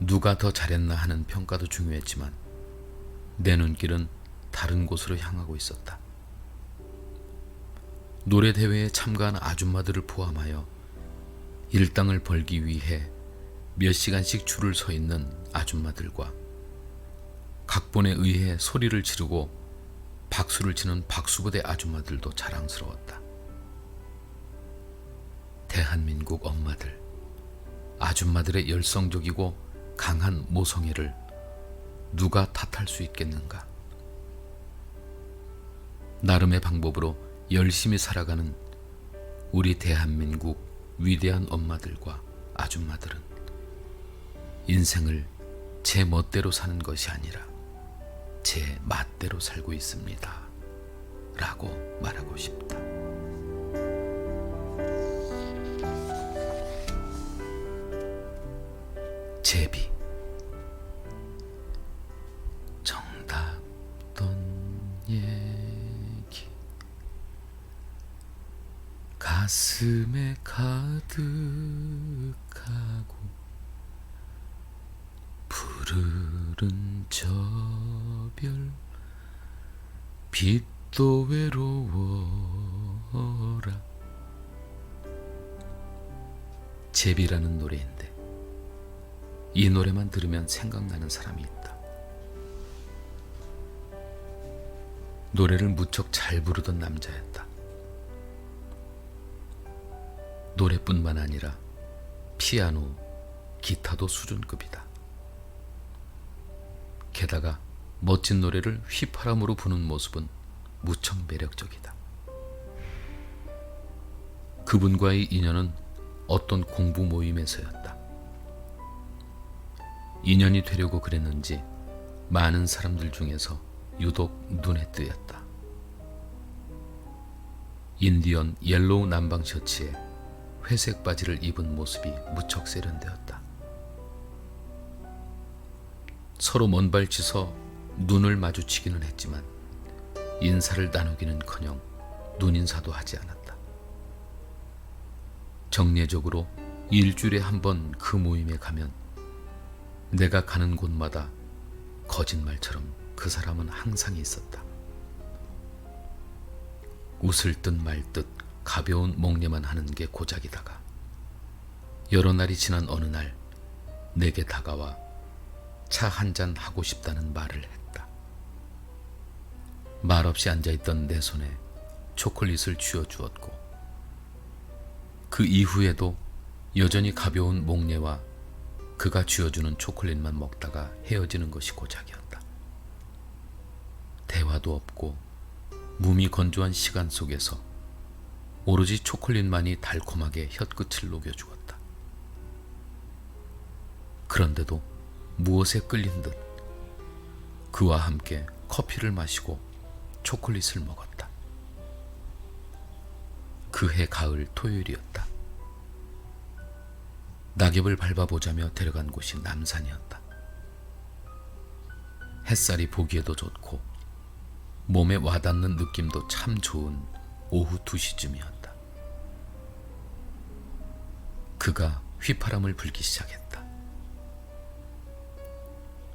누가 더 잘했나 하는 평가도 중요했지만 내 눈길은 다른 곳으로 향하고 있었다. 노래 대회에 참가한 아줌마들을 포함하여 일당을 벌기 위해 몇 시간씩 줄을 서 있는 아줌마들과 각본에 의해 소리를 지르고 박수를 치는 박수부대 아줌마들도 자랑스러웠다. 대한민국 엄마들, 아줌마들의 열성적이고 강한 모성애를 누가 탓할 수 있겠는가? 나름의 방법으로 열심히 살아가는 우리 대한민국 위대한 엄마들과 아줌마들은 인생을 제 멋대로 사는 것이 아니라 제 맛대로 살고 있습니다. 라고 말하고 싶다. 제비. 정답던 얘기 가슴에 가득하고 푸르른 저별 빛도 외로워라. 제비라는 노래인데 이 노래만 들으면 생각나는 사람이 있다. 노래를 무척 잘 부르던 남자였다. 노래뿐만 아니라 피아노, 기타도 수준급이다. 게다가 멋진 노래를 휘파람으로 부는 모습은 무척 매력적이다. 그분과의 인연은 어떤 공부 모임에서였다. 인연이 되려고 그랬는지 많은 사람들 중에서 유독 눈에 띄었다. 인디언 옐로우 남방 셔츠에 회색 바지를 입은 모습이 무척 세련되었다. 서로 먼발치서 눈을 마주치기는 했지만 인사를 나누기는커녕 눈인사도 하지 않았다. 정례적으로 일주일에 한 번 그 모임에 가면 내가 가는 곳마다 거짓말처럼 그 사람은 항상 있었다. 웃을 듯 말 듯 가벼운 목례만 하는 게 고작이다가 여러 날이 지난 어느 날 내게 다가와 차 한잔 하고 싶다는 말을 했다. 말없이 앉아있던 내 손에 초콜릿을 쥐어주었고 그 이후에도 여전히 가벼운 목례와 그가 쥐어주는 초콜릿만 먹다가 헤어지는 것이 고작이었다. 대화도 없고 몸이 건조한 시간 속에서 오로지 초콜릿만이 달콤하게 혀끝을 녹여주었다. 그런데도 무엇에 끌린 듯 그와 함께 커피를 마시고 초콜릿을 먹었다. 그해 가을 토요일이었다. 낙엽을 밟아보자며 데려간 곳이 남산이었다. 햇살이 보기에도 좋고 몸에 와닿는 느낌도 참 좋은 오후 2시쯤이었다. 그가 휘파람을 불기 시작했다.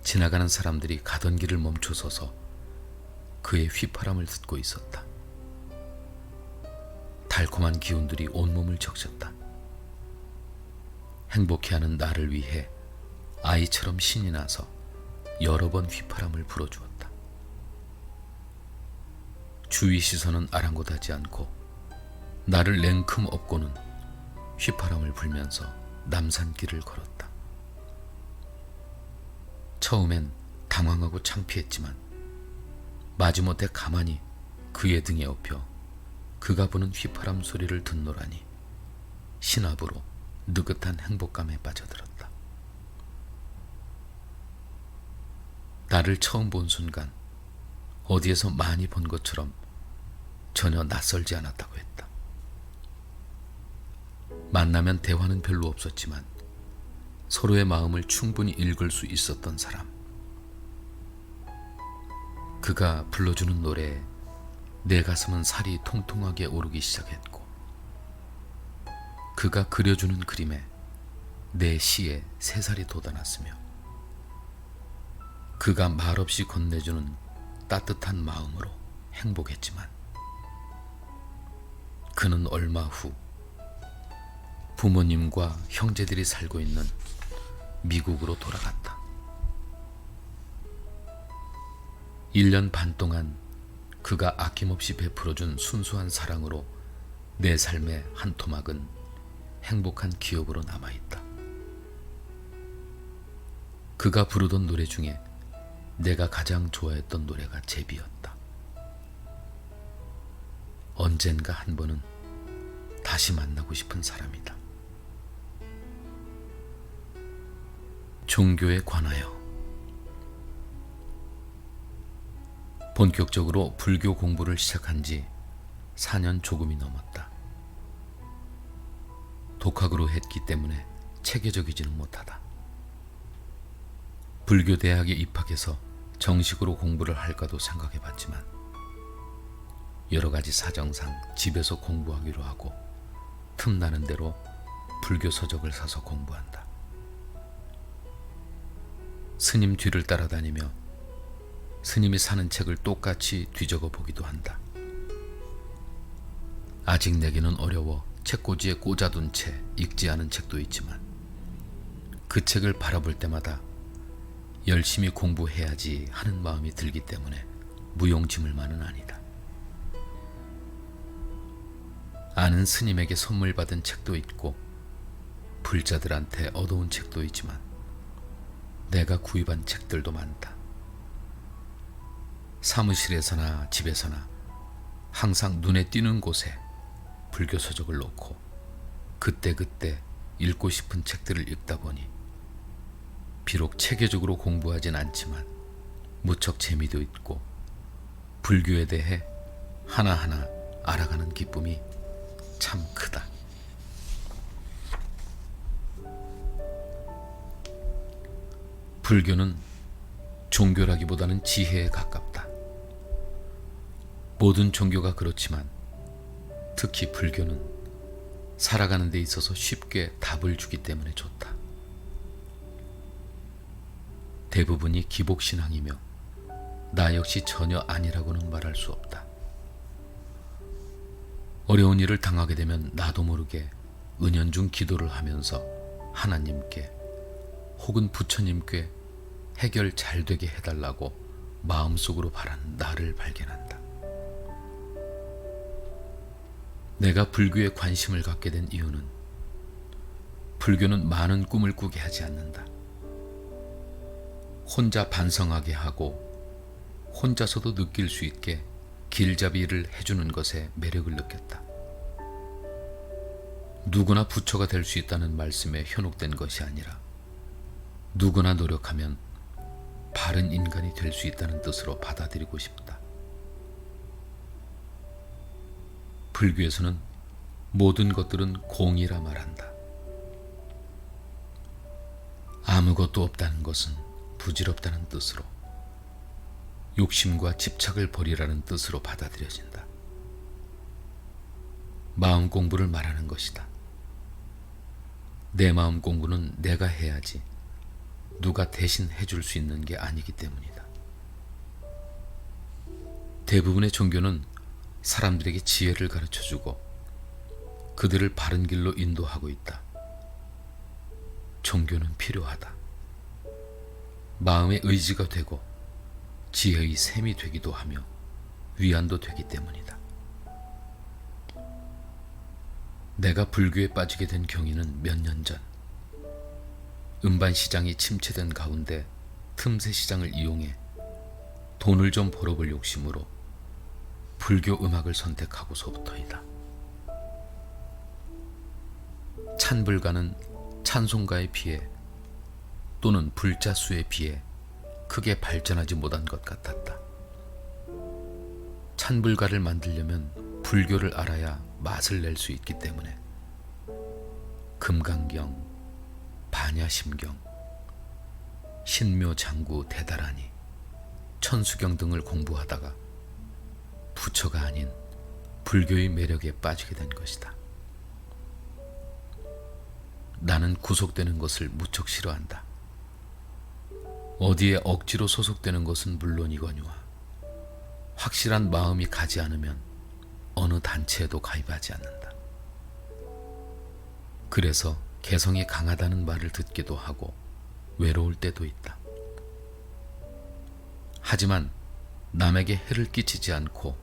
지나가는 사람들이 가던 길을 멈춰서서 그의 휘파람을 듣고 있었다. 달콤한 기운들이 온몸을 적셨다. 행복해하는 나를 위해 아이처럼 신이 나서 여러 번 휘파람을 불어주었다. 주위 시선은 아랑곳하지 않고 나를 냉큼 업고는 휘파람을 불면서 남산길을 걸었다. 처음엔 당황하고 창피했지만 마지못해 가만히 그의 등에 엎여 그가 부는 휘파람 소리를 듣노라니 신압으로 느긋한 행복감에 빠져들었다. 나를 처음 본 순간 어디에서 많이 본 것처럼 전혀 낯설지 않았다고 했다. 만나면 대화는 별로 없었지만 서로의 마음을 충분히 읽을 수 있었던 사람. 그가 불러주는 노래에 내 가슴은 살이 통통하게 오르기 시작했고, 그가 그려주는 그림에 내 시에 새살이 돋아났으며, 그가 말없이 건네주는 따뜻한 마음으로 행복했지만, 그는 얼마 후 부모님과 형제들이 살고 있는 미국으로 돌아갔다. 1년 반 동안 그가 아낌없이 베풀어준 순수한 사랑으로 내 삶의 한 토막은 행복한 기억으로 남아있다. 그가 부르던 노래 중에 내가 가장 좋아했던 노래가 제비였다. 언젠가 한 번은 다시 만나고 싶은 사람이다. 종교에 관하여 본격적으로 불교 공부를 시작한 지 4년 조금이 넘었다. 독학으로 했기 때문에 체계적이지는 못하다. 불교 대학에 입학해서 정식으로 공부를 할까도 생각해봤지만 여러 가지 사정상 집에서 공부하기로 하고 틈나는 대로 불교 서적을 사서 공부한다. 스님 뒤를 따라다니며 스님이 사는 책을 똑같이 뒤적어 보기도 한다. 아직 내게는 어려워 책꽂이에 꽂아둔 채 읽지 않은 책도 있지만 그 책을 바라볼 때마다 열심히 공부해야지 하는 마음이 들기 때문에 무용지물만은 아니다. 아는 스님에게 선물 받은 책도 있고 불자들한테 얻어온 책도 있지만 내가 구입한 책들도 많다. 사무실에서나 집에서나 항상 눈에 띄는 곳에 불교 서적을 놓고 그때그때 읽고 싶은 책들을 읽다 보니 비록 체계적으로 공부하진 않지만 무척 재미도 있고 불교에 대해 하나하나 알아가는 기쁨이 참 크다. 불교는 종교라기보다는 지혜에 가깝다. 모든 종교가 그렇지만 특히 불교는 살아가는 데 있어서 쉽게 답을 주기 때문에 좋다. 대부분이 기복신앙이며 나 역시 전혀 아니라고는 말할 수 없다. 어려운 일을 당하게 되면 나도 모르게 은연중 기도를 하면서 하나님께 혹은 부처님께 해결 잘 되게 해달라고 마음속으로 바라는 나를 발견한다. 내가 불교에 관심을 갖게 된 이유는 불교는 많은 꿈을 꾸게 하지 않는다. 혼자 반성하게 하고 혼자서도 느낄 수 있게 길잡이를 해주는 것에 매력을 느꼈다. 누구나 부처가 될 수 있다는 말씀에 현혹된 것이 아니라 누구나 노력하면 바른 인간이 될 수 있다는 뜻으로 받아들이고 싶다. 불교에서는 모든 것들은 공이라 말한다. 아무것도 없다는 것은 부질없다는 뜻으로 욕심과 집착을 버리라는 뜻으로 받아들여진다. 마음 공부를 말하는 것이다. 내 마음 공부는 내가 해야지 누가 대신 해줄 수 있는 게 아니기 때문이다. 대부분의 종교는 사람들에게 지혜를 가르쳐주고 그들을 바른 길로 인도하고 있다. 종교는 필요하다. 마음의 의지가 되고 지혜의 샘이 되기도 하며 위안도 되기 때문이다. 내가 불교에 빠지게 된 경위는 몇 년 전, 음반 시장이 침체된 가운데 틈새 시장을 이용해 돈을 좀 벌어볼 욕심으로 불교 음악을 선택하고서부터이다. 찬불가는 찬송가에 비해 또는 불자수에 비해 크게 발전하지 못한 것 같았다. 찬불가를 만들려면 불교를 알아야 맛을 낼 수 있기 때문에 금강경, 반야심경, 신묘장구 대다라니, 천수경 등을 공부하다가 부처가 아닌 불교의 매력에 빠지게 된 것이다. 나는 구속되는 것을 무척 싫어한다. 어디에 억지로 소속되는 것은 물론이거니와 확실한 마음이 가지 않으면 어느 단체에도 가입하지 않는다. 그래서 개성이 강하다는 말을 듣기도 하고 외로울 때도 있다. 하지만 남에게 해를 끼치지 않고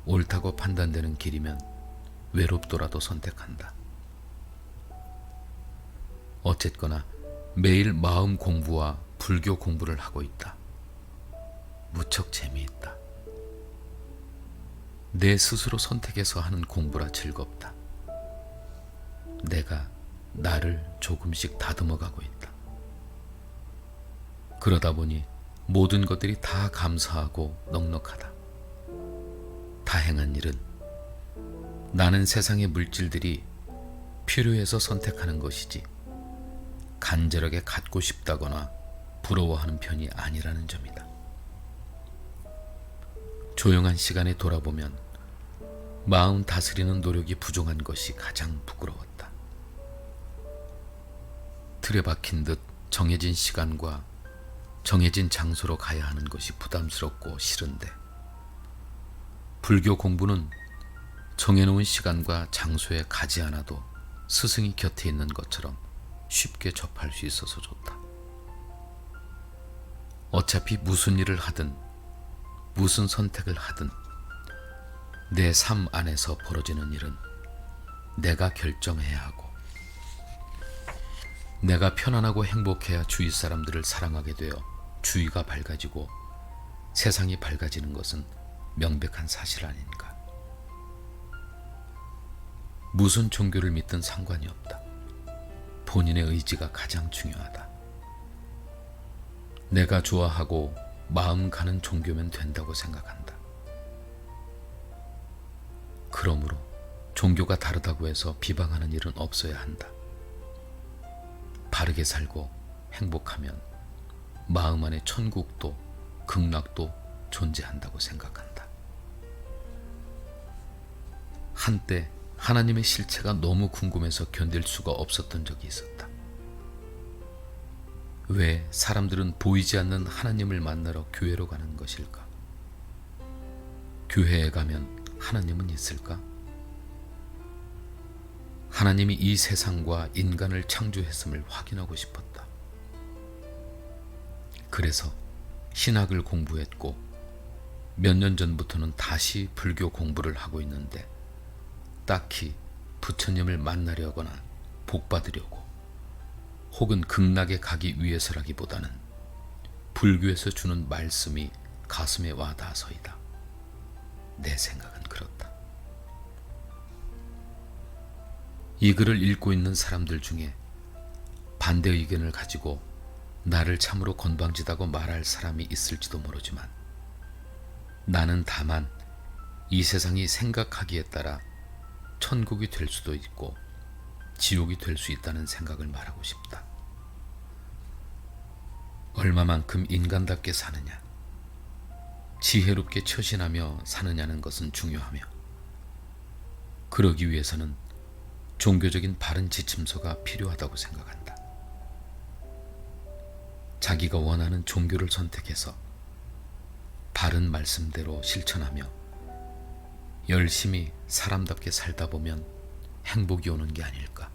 옳다고 판단되는 길이면 외롭더라도 선택한다. 어쨌거나 매일 마음 공부와 불교 공부를 하고 있다. 무척 재미있다. 내 스스로 선택해서 하는 공부라 즐겁다. 내가 나를 조금씩 다듬어가고 있다. 그러다 보니 모든 것들이 다 감사하고 넉넉하다. 다행한 일은 나는 세상의 물질들이 필요해서 선택하는 것이지 간절하게 갖고 싶다거나 부러워하는 편이 아니라는 점이다. 조용한 시간에 돌아보면 마음 다스리는 노력이 부족한 것이 가장 부끄러웠다. 틀에 박힌 듯 정해진 시간과 정해진 장소로 가야 하는 것이 부담스럽고 싫은데 불교 공부는 정해놓은 시간과 장소에 가지 않아도 스승이 곁에 있는 것처럼 쉽게 접할 수 있어서 좋다. 어차피 무슨 일을 하든 무슨 선택을 하든 내 삶 안에서 벌어지는 일은 내가 결정해야 하고 내가 편안하고 행복해야 주위 사람들을 사랑하게 되어 주위가 밝아지고 세상이 밝아지는 것은 명백한 사실 아닌가. 무슨 종교를 믿든 상관이 없다. 본인의 의지가 가장 중요하다. 내가 좋아하고 마음 가는 종교면 된다고 생각한다. 그러므로 종교가 다르다고 해서 비방하는 일은 없어야 한다. 바르게 살고 행복하면 마음 안에 천국도 극락도 존재한다고 생각한다. 한때 하나님의 실체가 너무 궁금해서 견딜 수가 없었던 적이 있었다. 왜 사람들은 보이지 않는 하나님을 만나러 교회로 가는 것일까? 교회에 가면 하나님은 있을까? 하나님이 이 세상과 인간을 창조했음을 확인하고 싶었다. 그래서 신학을 공부했고 몇 년 전부터는 다시 불교 공부를 하고 있는데 딱히 부처님을 만나려거나 복받으려고 혹은 극락에 가기 위해서라기보다는 불교에서 주는 말씀이 가슴에 와 닿아서이다. 내 생각은 그렇다. 이 글을 읽고 있는 사람들 중에 반대 의견을 가지고 나를 참으로 건방지다고 말할 사람이 있을지도 모르지만 나는 다만 이 세상이 생각하기에 따라 천국이 될 수도 있고 지옥이 될 수 있다는 생각을 말하고 싶다. 얼마만큼 인간답게 사느냐, 지혜롭게 처신하며 사느냐는 것은 중요하며 그러기 위해서는 종교적인 바른 지침서가 필요하다고 생각한다. 자기가 원하는 종교를 선택해서 바른 말씀대로 실천하며 열심히 사람답게 살다 보면 행복이 오는 게 아닐까.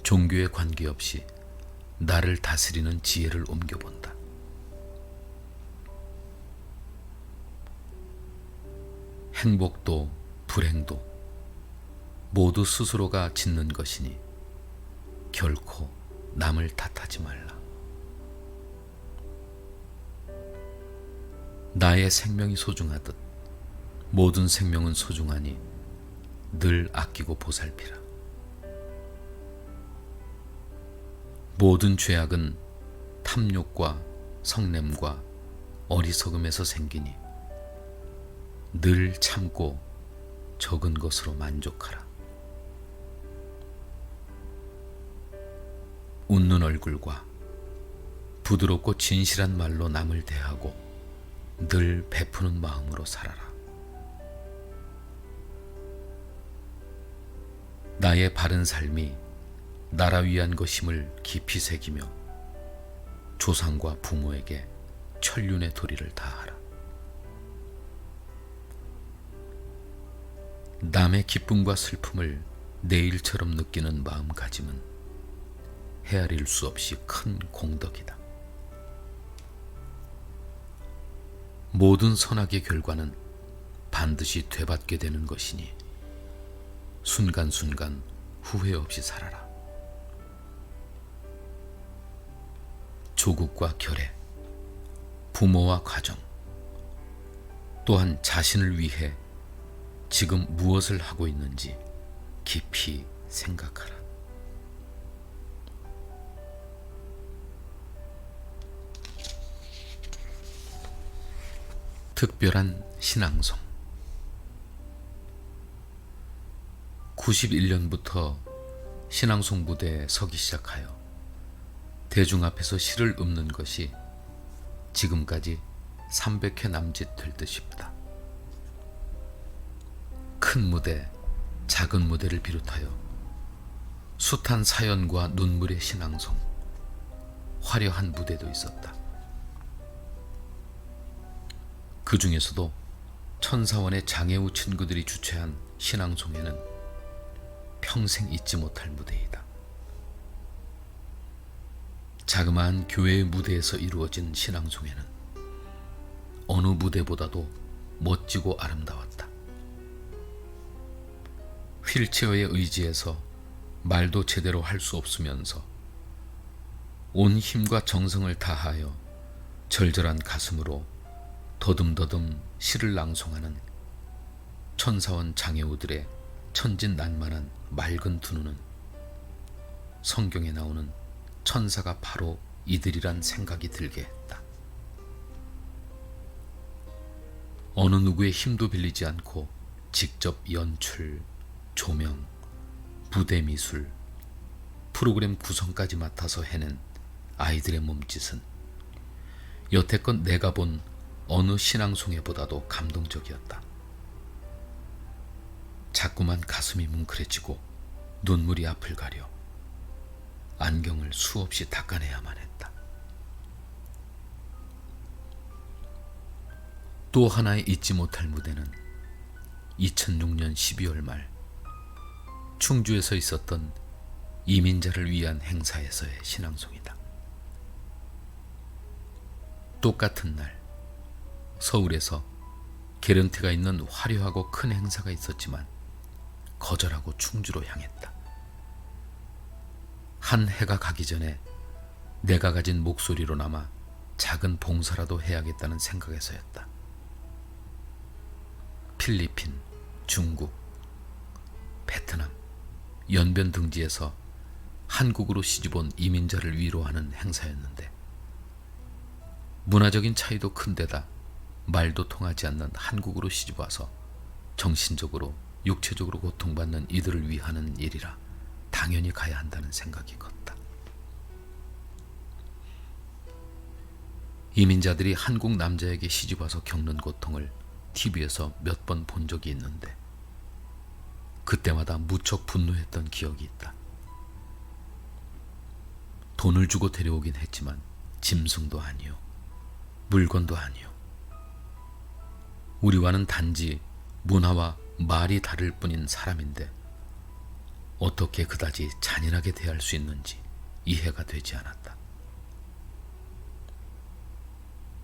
종교에 관계없이 나를 다스리는 지혜를 옮겨본다. 행복도 불행도 모두 스스로가 짓는 것이니 결코 남을 탓하지 말라. 나의 생명이 소중하듯 모든 생명은 소중하니 늘 아끼고 보살피라. 모든 죄악은 탐욕과 성냄과 어리석음에서 생기니 늘 참고 적은 것으로 만족하라. 웃는 얼굴과 부드럽고 진실한 말로 남을 대하고 늘 베푸는 마음으로 살아라. 나의 바른 삶이 나라 위한 것임을 깊이 새기며 조상과 부모에게 천륜의 도리를 다하라. 남의 기쁨과 슬픔을 내 일처럼 느끼는 마음가짐은 헤아릴 수 없이 큰 공덕이다. 모든 선악의 결과는 반드시 되받게 되는 것이니 순간순간 후회 없이 살아라. 조국과 결애, 부모와 가정, 또한 자신을 위해 지금 무엇을 하고 있는지 깊이 생각하라. 특별한 신앙송. 91년부터 신앙송 무대에 서기 시작하여 대중 앞에서 시를 읊는 것이 지금까지 300회 남짓 될 듯 싶다. 큰 무대, 작은 무대를 비롯하여 숱한 사연과 눈물의 신앙송, 화려한 무대도 있었다. 그 중에서도 천사원의 장애우 친구들이 주최한 신앙송에는 평생 잊지 못할 무대이다. 자그마한 교회의 무대에서 이루어진 신앙송에는 어느 무대보다도 멋지고 아름다웠다. 휠체어에 의지해서 말도 제대로 할 수 없으면서 온 힘과 정성을 다하여 절절한 가슴으로 더듬더듬 시를 낭송하는 천사원 장애우들의 천진난만한 맑은 두 눈은 성경에 나오는 천사가 바로 이들이란 생각이 들게 했다. 어느 누구의 힘도 빌리지 않고 직접 연출, 조명, 무대 미술, 프로그램 구성까지 맡아서 해낸 아이들의 몸짓은 여태껏 내가 본 어느 신앙송회보다도 감동적이었다. 자꾸만 가슴이 뭉클해지고 눈물이 앞을 가려 안경을 수없이 닦아내야만 했다. 또 하나의 잊지 못할 무대는 2006년 12월 말 충주에서 있었던 이민자를 위한 행사에서의 신앙송이다. 똑같은 날 서울에서 개런티가 있는 화려하고 큰 행사가 있었지만 거절하고 충주로 향했다. 한 해가 가기 전에 내가 가진 목소리로나마 작은 봉사라도 해야겠다는 생각에서였다. 필리핀, 중국, 베트남, 연변 등지에서 한국으로 시집온 이민자를 위로하는 행사였는데 문화적인 차이도 큰 데다 말도 통하지 않는 한국으로 시집와서 정신적으로 육체적으로 고통받는 이들을 위하는 일이라 당연히 가야 한다는 생각이 컸다. 이민자들이 한국 남자에게 시집와서 겪는 고통을 TV에서 몇 번 본 적이 있는데 그때마다 무척 분노했던 기억이 있다. 돈을 주고 데려오긴 했지만 짐승도 아니요, 물건도 아니요. 우리와는 단지 문화와 말이 다를 뿐인 사람인데 어떻게 그다지 잔인하게 대할 수 있는지 이해가 되지 않았다.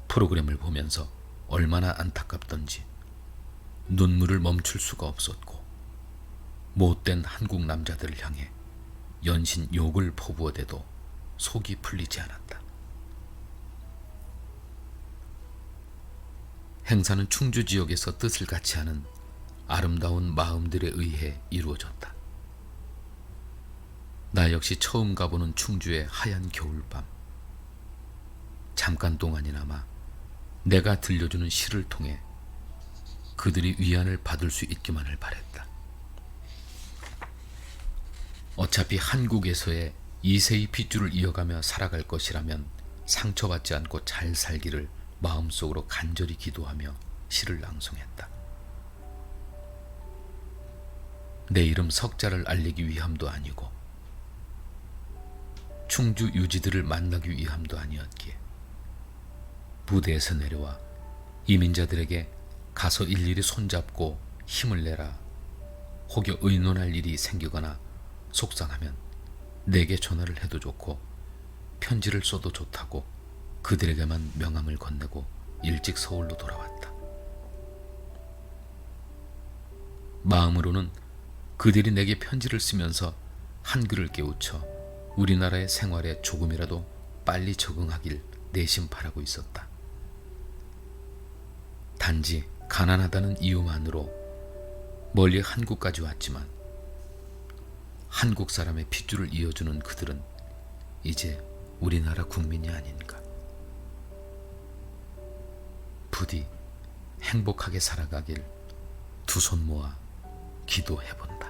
프로그램을 보면서 얼마나 안타깝던지 눈물을 멈출 수가 없었고 못된 한국 남자들을 향해 연신 욕을 퍼부어대도 속이 풀리지 않았다. 행사는 충주 지역에서 뜻을 같이 하는 아름다운 마음들에 의해 이루어졌다. 나 역시 처음 가보는 충주의 하얀 겨울밤. 잠깐 동안이나마 내가 들려주는 시를 통해 그들이 위안을 받을 수 있기만을 바랬다. 어차피 한국에서의 이세의 핏줄을 이어가며 살아갈 것이라면 상처받지 않고 잘 살기를 마음속으로 간절히 기도하며 시를 낭송했다. 내 이름 석자를 알리기 위함도 아니고 충주 유지들을 만나기 위함도 아니었기에 부대에서 내려와 이민자들에게 가서 일일이 손잡고 힘을 내라 혹여 의논할 일이 생기거나 속상하면 내게 전화를 해도 좋고 편지를 써도 좋다고 그들에게만 명함을 건네고 일찍 서울로 돌아왔다. 마음으로는 그들이 내게 편지를 쓰면서 한글을 깨우쳐 우리나라의 생활에 조금이라도 빨리 적응하길 내심 바라고 있었다. 단지 가난하다는 이유만으로 멀리 한국까지 왔지만 한국 사람의 핏줄을 이어주는 그들은 이제 우리나라 국민이 아닌가. 부디 행복하게 살아가길 두 손 모아 기도해본다.